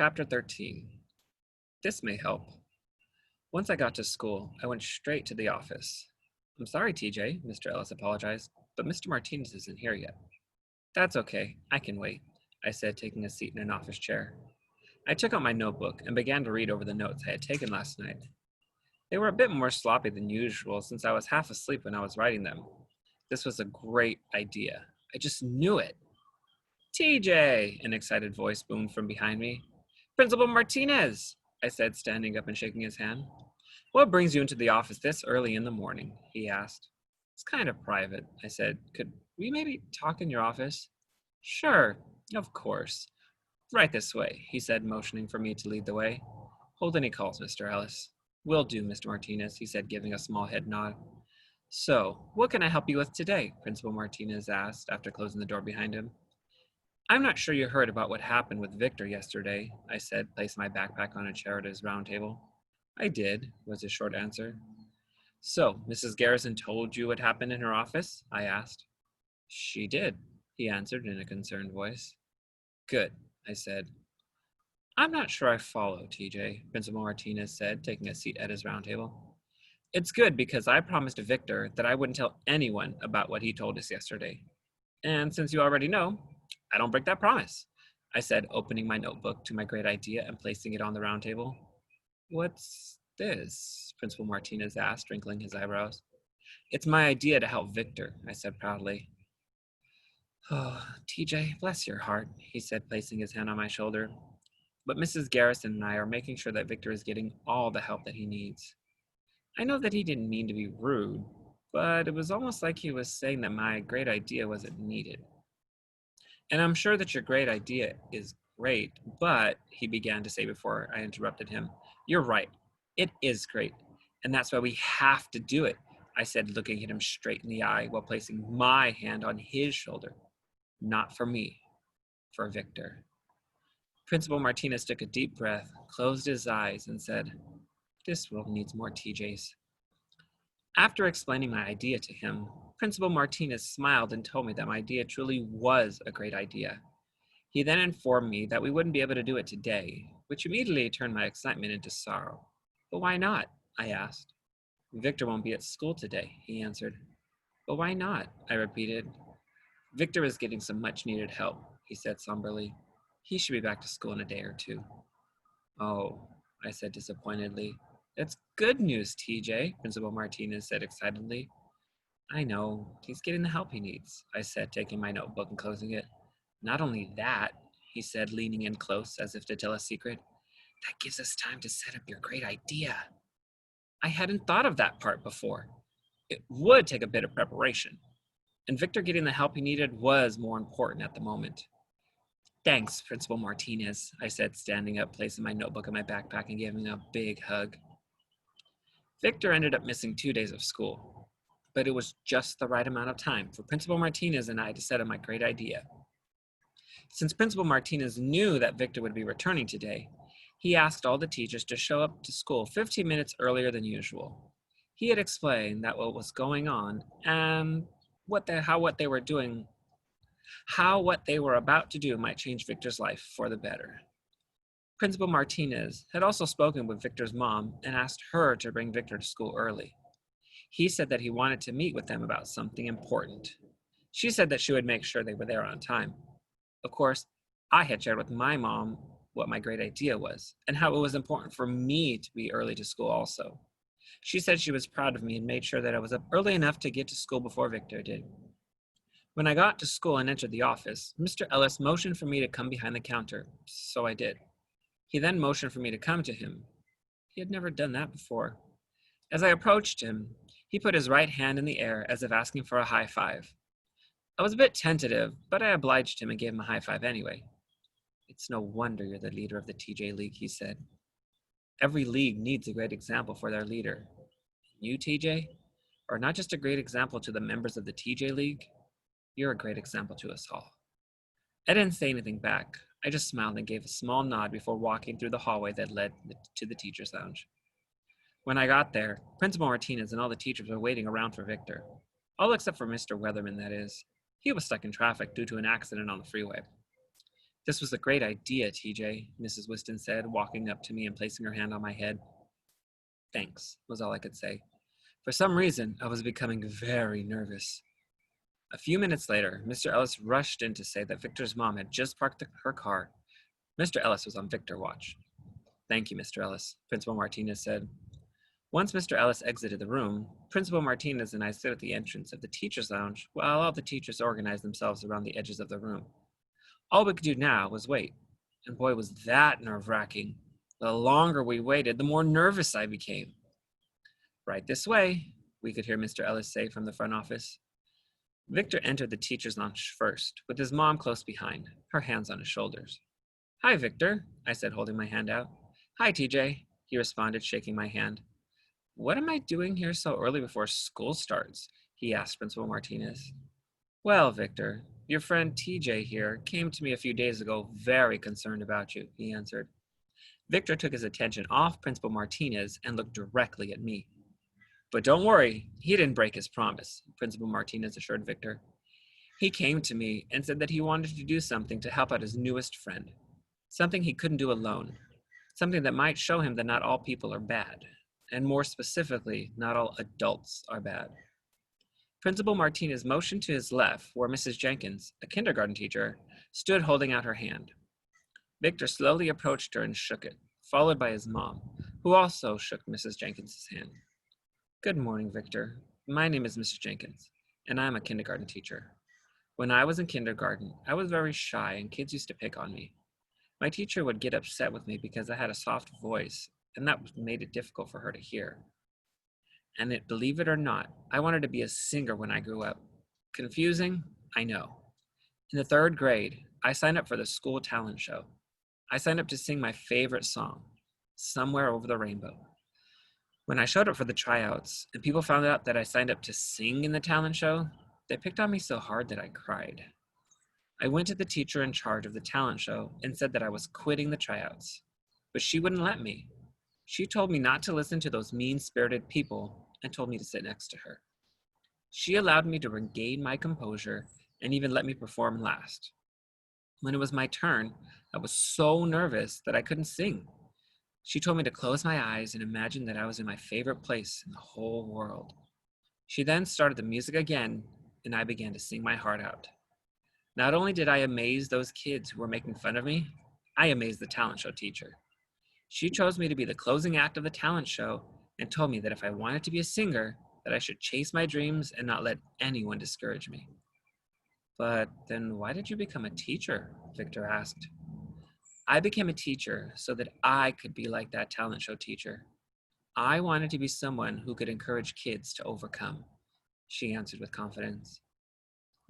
Chapter 13. This may help. Once I got to school, I went straight to the office. "I'm sorry, TJ," Mr. Ellis apologized, "but Mr. Martinez isn't here yet." "That's okay. I can wait," I said, taking a seat in an office chair. I took out my notebook and began to read over the notes I had taken last night. They were a bit more sloppy than usual since I was half asleep when I was writing them. This was a great idea. I just knew it. "TJ!" an excited voice boomed from behind me. "Principal Martinez!" I said, standing up and shaking his hand. "What brings you into the office this early in the morning?" he asked. "It's kind of private," I said. "Could we maybe talk in your office?" "Sure, of course. Right this way," he said, motioning for me to lead the way. "Hold any calls, Mr. Ellis." "Will do, Mr. Martinez," he said, giving a small head nod. "So, what can I help you with today?" Principal Martinez asked after closing the door behind him. "I'm not sure you heard about what happened with Victor yesterday," I said, placing my backpack on a chair at his round table. "I did," was his short answer. "So, Mrs. Garrison told you what happened in her office?" I asked. "She did," he answered in a concerned voice. "Good," I said. "I'm not sure I follow, TJ," Principal Martinez said, taking a seat at his round table. "It's good because I promised Victor that I wouldn't tell anyone about what he told us yesterday. And since you already know, I don't break that promise," I said, opening my notebook to my great idea and placing it on the round table. "What's this?" Principal Martinez asked, wrinkling his eyebrows. "It's my idea to help Victor," I said proudly. "Oh, TJ, bless your heart," he said, placing his hand on my shoulder. "But Mrs. Garrison and I are making sure that Victor is getting all the help that he needs. I know that he didn't mean to be rude, but it was almost like he was saying that my great idea wasn't needed. And I'm sure that your great idea is great, but," he began to say before I interrupted him. "You're right. It is great. And that's why we have to do it," I said, looking at him straight in the eye while placing my hand on his shoulder. "Not for me, for Victor." Principal Martinez took a deep breath, closed his eyes, and said, "This world needs more TJs." After explaining my idea to him, Principal Martinez smiled and told me that my idea truly was a great idea. He then informed me that we wouldn't be able to do it today, which immediately turned my excitement into sorrow. "But why not?" I asked. "Victor won't be at school today," he answered. "But why not?" I repeated. "Victor is getting some much needed help," he said somberly. "He should be back to school in a day or two." "Oh," I said disappointedly. "That's good news, TJ," Principal Martinez said excitedly. "I know. He's getting the help he needs," I said, taking my notebook and closing it. "Not only that," he said, leaning in close as if to tell a secret, "that gives us time to set up your great idea." I hadn't thought of that part before. It would take a bit of preparation, and Victor getting the help he needed was more important at the moment. "Thanks, Principal Martinez," I said, standing up, placing my notebook in my backpack and giving him a big hug. Victor ended up missing 2 days of school, but it was just the right amount of time for Principal Martinez and I to set up my great idea. Since Principal Martinez knew that Victor would be returning today, he asked all the teachers to show up to school 15 minutes earlier than usual. He had explained that what was going on and how what they were about to do might change Victor's life for the better. Principal Martinez had also spoken with Victor's mom and asked her to bring Victor to school early. He said that he wanted to meet with them about something important. She said that she would make sure they were there on time. Of course, I had shared with my mom what my great idea was and how it was important for me to be early to school also. She said she was proud of me and made sure that I was up early enough to get to school before Victor did. When I got to school and entered the office, Mr. Ellis motioned for me to come behind the counter, so I did. He then motioned for me to come to him. He had never done that before. As I approached him, he put his right hand in the air as if asking for a high five. I was a bit tentative, but I obliged him and gave him a high five anyway. "It's no wonder you're the leader of the TJ League," he said. "Every league needs a great example for their leader. You, TJ, are not just a great example to the members of the TJ League, you're a great example to us all." I didn't say anything back. I just smiled and gave a small nod before walking through the hallway that led to the teacher's lounge. When I got there, Principal Martinez and all the teachers were waiting around for Victor. All except for Mr. Weatherman, that is. He was stuck in traffic due to an accident on the freeway. This was a great idea, TJ, Mrs. Whiston said, walking up to me and placing her hand on my head. Thanks, was all I could say. For some reason, I was becoming very nervous. A few minutes later, Mr. Ellis rushed in to say that Victor's mom had just parked her car. Mr. Ellis was on Victor watch. Thank you, Mr. Ellis, Principal Martinez said. Once Mr. Ellis exited the room, Principal Martinez and I stood at the entrance of the teacher's lounge while all the teachers organized themselves around the edges of the room. All we could do now was wait, and boy, was that nerve-wracking. The longer we waited, the more nervous I became. Right this way, we could hear Mr. Ellis say from the front office. Victor entered the teacher's lounge first, with his mom close behind, her hands on his shoulders. Hi, Victor, I said, holding my hand out. Hi, TJ, he responded, shaking my hand. What am I doing here so early before school starts? He asked Principal Martinez. Well, Victor, your friend TJ here came to me a few days ago very concerned about you, he answered. Victor took his attention off Principal Martinez and looked directly at me. But don't worry, he didn't break his promise, Principal Martinez assured Victor. He came to me and said that he wanted to do something to help out his newest friend, something he couldn't do alone, something that might show him that not all people are bad, and more specifically, not all adults are bad. Principal Martinez motioned to his left, where Mrs. Jenkins, a kindergarten teacher, stood holding out her hand. Victor slowly approached her and shook it, followed by his mom, who also shook Mrs. Jenkins' hand. Good morning, Victor. My name is Mrs. Jenkins, and I'm a kindergarten teacher. When I was in kindergarten, I was very shy and kids used to pick on me. My teacher would get upset with me because I had a soft voice, and that made it difficult for her to hear. And believe it or not, I wanted to be a singer when I grew up. Confusing? I know. In the 3rd grade, I signed up for the school talent show. I signed up to sing my favorite song, Somewhere Over the Rainbow. When I showed up for the tryouts and people found out that I signed up to sing in the talent show, they picked on me so hard that I cried. I went to the teacher in charge of the talent show and said that I was quitting the tryouts, but she wouldn't let me. She told me not to listen to those mean-spirited people and told me to sit next to her. She allowed me to regain my composure and even let me perform last. When it was my turn, I was so nervous that I couldn't sing. She told me to close my eyes and imagine that I was in my favorite place in the whole world. She then started the music again, and I began to sing my heart out. Not only did I amaze those kids who were making fun of me, I amazed the talent show teacher. She chose me to be the closing act of the talent show and told me that if I wanted to be a singer, that I should chase my dreams and not let anyone discourage me. But then why did you become a teacher? Victor asked. I became a teacher so that I could be like that talent show teacher. I wanted to be someone who could encourage kids to overcome, she answered with confidence.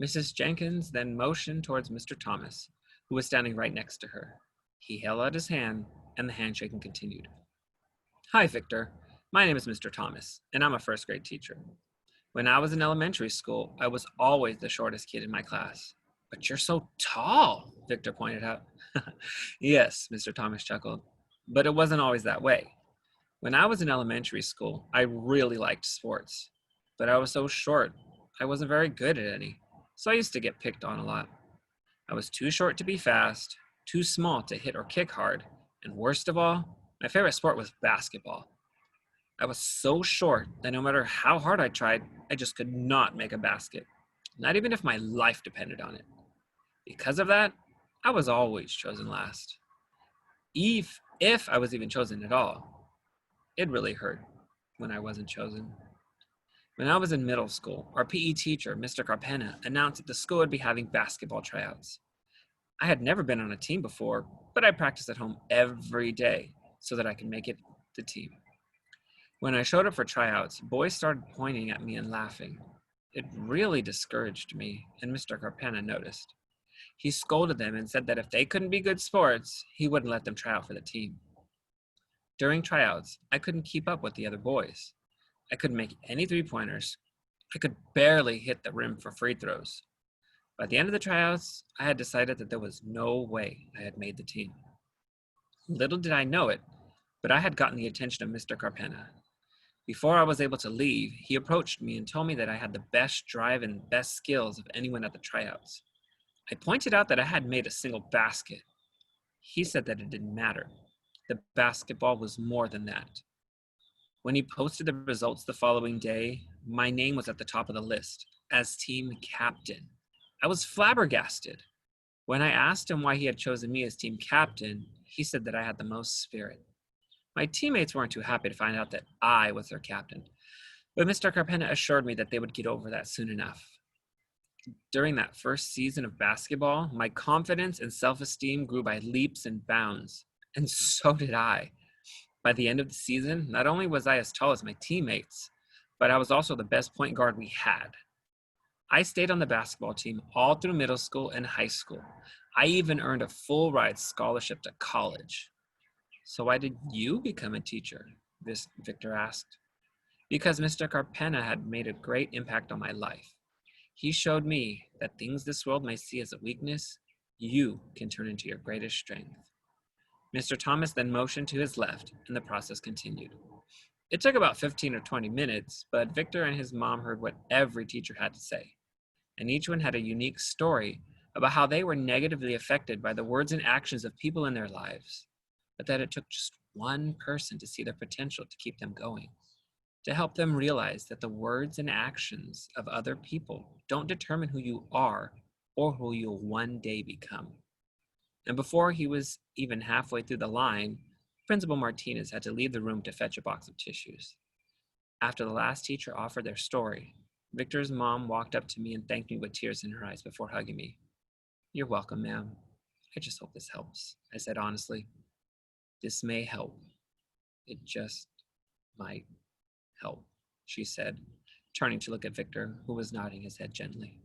Mrs. Jenkins then motioned towards Mr. Thomas, who was standing right next to her. He held out his hand, and the handshaking continued. Hi, Victor. My name is Mr. Thomas, and I'm a 1st grade teacher. When I was in elementary school, I was always the shortest kid in my class. But you're so tall, Victor pointed out. Yes, Mr. Thomas chuckled, but it wasn't always that way. When I was in elementary school, I really liked sports, but I was so short, I wasn't very good at any, so I used to get picked on a lot. I was too short to be fast, too small to hit or kick hard, and worst of all, my favorite sport was basketball. I was so short that no matter how hard I tried, I just could not make a basket, not even if my life depended on it. Because of that, I was always chosen last. If I was even chosen at all, it really hurt when I wasn't chosen. When I was in middle school, our PE teacher, Mr. Carpena, announced that the school would be having basketball tryouts. I had never been on a team before, but I practiced at home every day so that I could make it the team. When I showed up for tryouts, boys started pointing at me and laughing. It really discouraged me, and Mr. Carpena noticed. He scolded them and said that if they couldn't be good sports, he wouldn't let them try out for the team. During tryouts, I couldn't keep up with the other boys. I couldn't make any three-pointers. I could barely hit the rim for free throws. By the end of the tryouts, I had decided that there was no way I had made the team. Little did I know it, but I had gotten the attention of Mr. Carpena. Before I was able to leave, he approached me and told me that I had the best drive and best skills of anyone at the tryouts. I pointed out that I hadn't made a single basket. He said that it didn't matter. The basketball was more than that. When he posted the results the following day, my name was at the top of the list as team captain. I was flabbergasted. When I asked him why he had chosen me as team captain, he said that I had the most spirit. My teammates weren't too happy to find out that I was their captain, but Mr. Carpena assured me that they would get over that soon enough. During that first season of basketball, my confidence and self esteem grew by leaps and bounds, and so did I. By the end of the season, not only was I as tall as my teammates, but I was also the best point guard we had. I stayed on the basketball team all through middle school and high school. I even earned a full ride scholarship to college. So why did you become a teacher? Victor asked. Because Mr. Carpena had made a great impact on my life. He showed me that things this world may see as a weakness, you can turn into your greatest strength. Mr. Thomas then motioned to his left, and the process continued. It took about 15 or 20 minutes, but Victor and his mom heard what every teacher had to say, and each one had a unique story about how they were negatively affected by the words and actions of people in their lives, but that it took just one person to see their potential to keep them going, to help them realize that the words and actions of other people don't determine who you are or who you'll one day become. And before he was even halfway through the line, Principal Martinez had to leave the room to fetch a box of tissues. After the last teacher offered their story, Victor's mom walked up to me and thanked me with tears in her eyes before hugging me. "You're welcome, ma'am. I just hope this helps," I said honestly. "This may help. It just might help," she said, turning to look at Victor, who was nodding his head gently.